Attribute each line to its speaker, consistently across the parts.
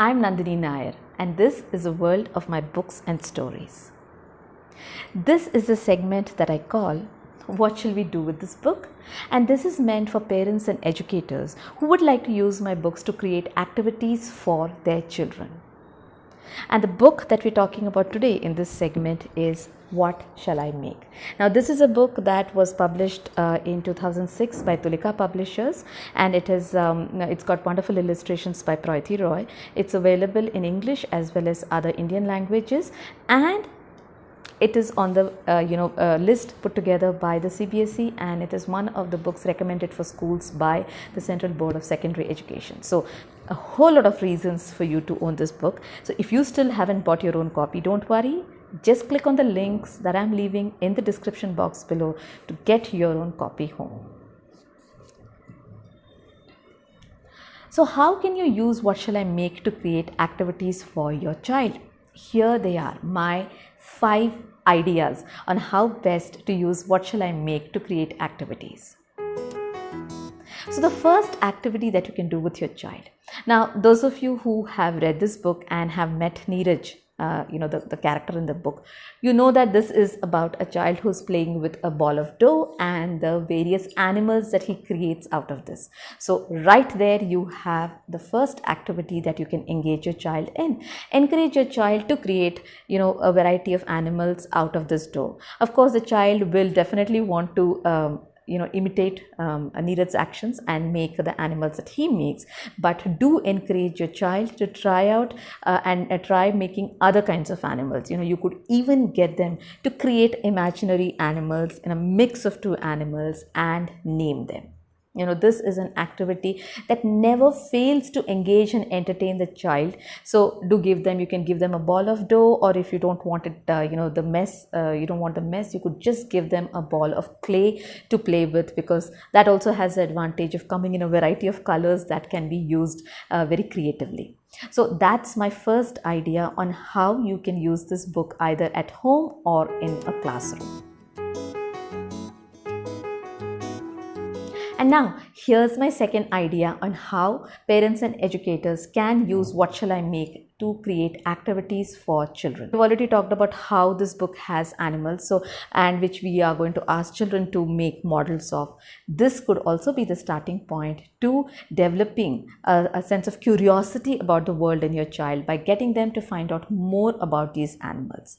Speaker 1: I'm Nandini Nayar, and this is the world of my books and stories. This is the segment that I call What Shall We Do with This Book? And this is meant for parents and educators who would like to use my books to create activities for their children. And the book that we're talking about today in this segment is What Shall I Make? Now, this is a book that was published in 2006 by Tulika Publishers, and it's got wonderful illustrations by Proiti Roy. It's available in English as well as other Indian languages, and it is on the list put together by the CBSE, and it is one of the books recommended for schools by the Central Board of Secondary Education. So a whole lot of reasons for you to own this book. So if you still haven't bought your own copy, don't worry. Just click on the links that I'm leaving in the description box below to get your own copy home. So how can you use What Shall I Make to create activities for your child? Here they are, my 5 ideas on how best to use What Shall I Make to create activities. So the first activity that you can do with your child. Now, those of you who have read this book and have met Neeraj, the character in the book, you know that this is about a child who's playing with a ball of dough and the various animals that he creates out of this. So right there you have the first activity that you can engage your child in. Encourage your child to create, a variety of animals out of this dough. Of course, the child will definitely want to imitate Neeraj's actions and make the animals that he makes, but do encourage your child to try out and try making other kinds of animals. You could even get them to create imaginary animals in a mix of 2 animals and name them. This is an activity that never fails to engage and entertain the child. So you can give them a ball of dough, or if you don't want it, the mess, you don't want the mess, you could just give them a ball of clay to play with, because that also has the advantage of coming in a variety of colors that can be used very creatively. So that's my first idea on how you can use this book either at home or in a classroom. And now, here's my second idea on how parents and educators can use What Shall I Make to create activities for children. We've already talked about how this book has animals, and which we are going to ask children to make models of. This could also be the starting point to developing a sense of curiosity about the world in your child by getting them to find out more about these animals.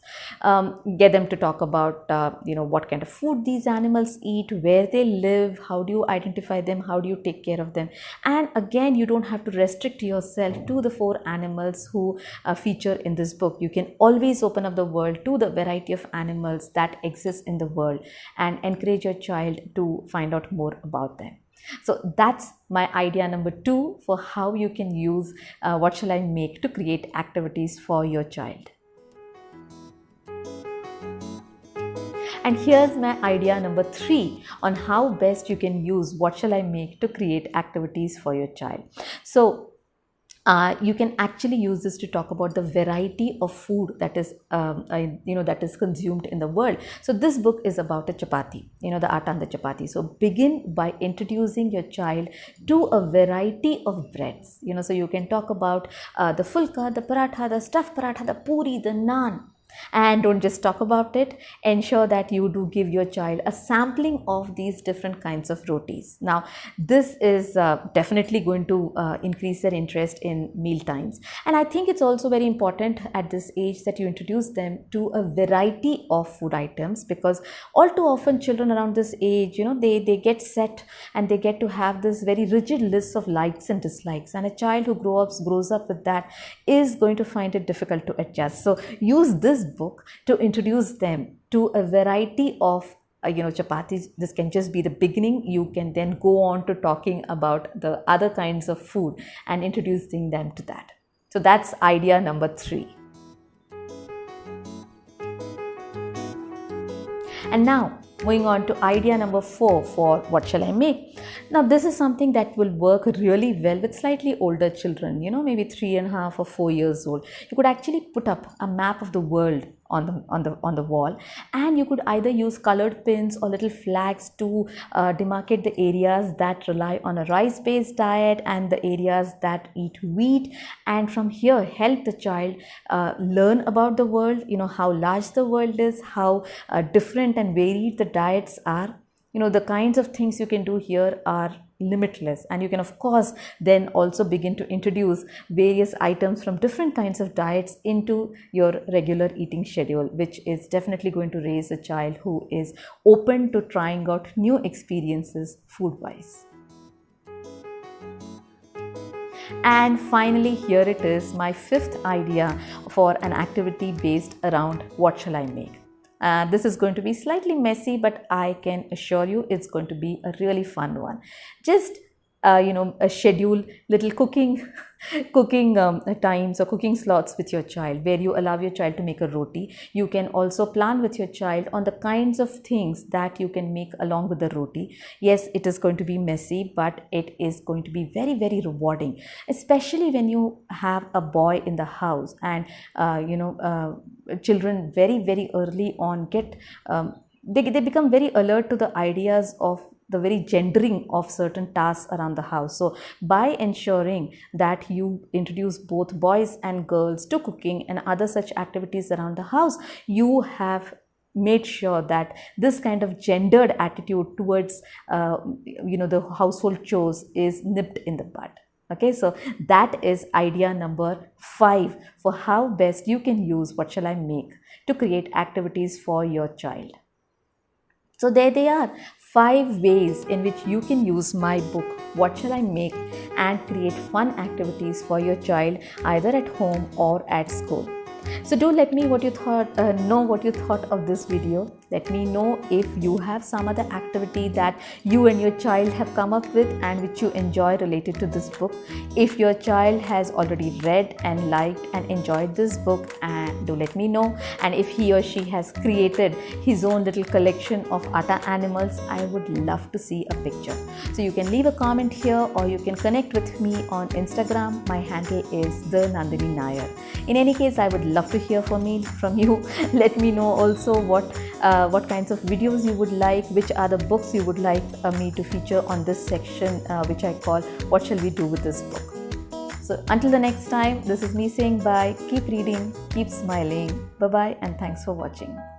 Speaker 1: Get them to talk about what kind of food these animals eat, where they live, how do you identify them, how do you take care of them. And again, you don't have to restrict yourself to the 4 animals who feature in this book. You can always open up the world to the variety of animals that exist in the world and encourage your child to find out more about them. So that's my idea number 2 for how you can use What Shall I Make to create activities for your child. And here's my idea number 3 on how best you can use What Shall I Make to create activities for your child. So you can actually use this to talk about the variety of food that is that is consumed in the world. So this book is about a chapati, the atta and the chapati. So begin by introducing your child to a variety of breads. So you can talk about the fulka, the paratha, the stuffed paratha, the puri, the naan. And don't just talk about it, ensure that you do give your child a sampling of these different kinds of rotis. Now, this is definitely going to increase their interest in meal times. And I think it's also very important at this age that you introduce them to a variety of food items, because all too often children around this age, they get set and they get to have this very rigid list of likes and dislikes. And a child who grows up with that is going to find it difficult to adjust. So use this book to introduce them to a variety of chapatis. This can just be the beginning. You can then go on to talking about the other kinds of food and introducing them to that. So that's idea number 3. And now moving on to idea number 4 for What Shall I Make. Now this is something that will work really well with slightly older children, maybe 3.5 or 4 years old. You could actually put up a map of the world on the wall, and you could either use colored pins or little flags to demarcate the areas that rely on a rice-based diet and the areas that eat wheat, and from here help the child learn about the world, how large the world is, how different and varied the diets are. The kinds of things you can do here are limitless, and you can of course then also begin to introduce various items from different kinds of diets into your regular eating schedule, which is definitely going to raise a child who is open to trying out new experiences food wise. And finally, here it is, my fifth idea for an activity based around what shall I make. This is going to be slightly messy, but I can assure you it's going to be a really fun one. Just a schedule little cooking times or cooking slots with your child, where you allow your child to make a roti. You can also plan with your child on the kinds of things that you can make along with the roti. Yes, it is going to be messy, but it is going to be very, very rewarding, especially when you have a boy in the house, and children very, very early on get they become very alert to the ideas of the very gendering of certain tasks around the house. So by ensuring that you introduce both boys and girls to cooking and other such activities around the house, you have made sure that this kind of gendered attitude towards the household chores is nipped in the bud. Okay, so that is idea number 5 for how best you can use what shall I make to create activities for your child. So there they are, 5 ways in which you can use my book What Shall I Make and create fun activities for your child either at home or at school. So do let me know what you thought of this video. Let me know if you have some other activity that you and your child have come up with and which you enjoy related to this book. If your child has already read and liked and enjoyed this book, and do let me know. And if he or she has created his own little collection of atta animals, I would love to see a picture. So you can leave a comment here, or you can connect with me on Instagram. My handle is the Nandini Nayar. In any case, I would love to hear from you. Let me know also what kinds of videos you would like, which are the books you would like me to feature on this section, which I call What Shall We Do With This Book. So until the next time, this is me saying bye. Keep reading, keep smiling. Bye bye, and thanks for watching.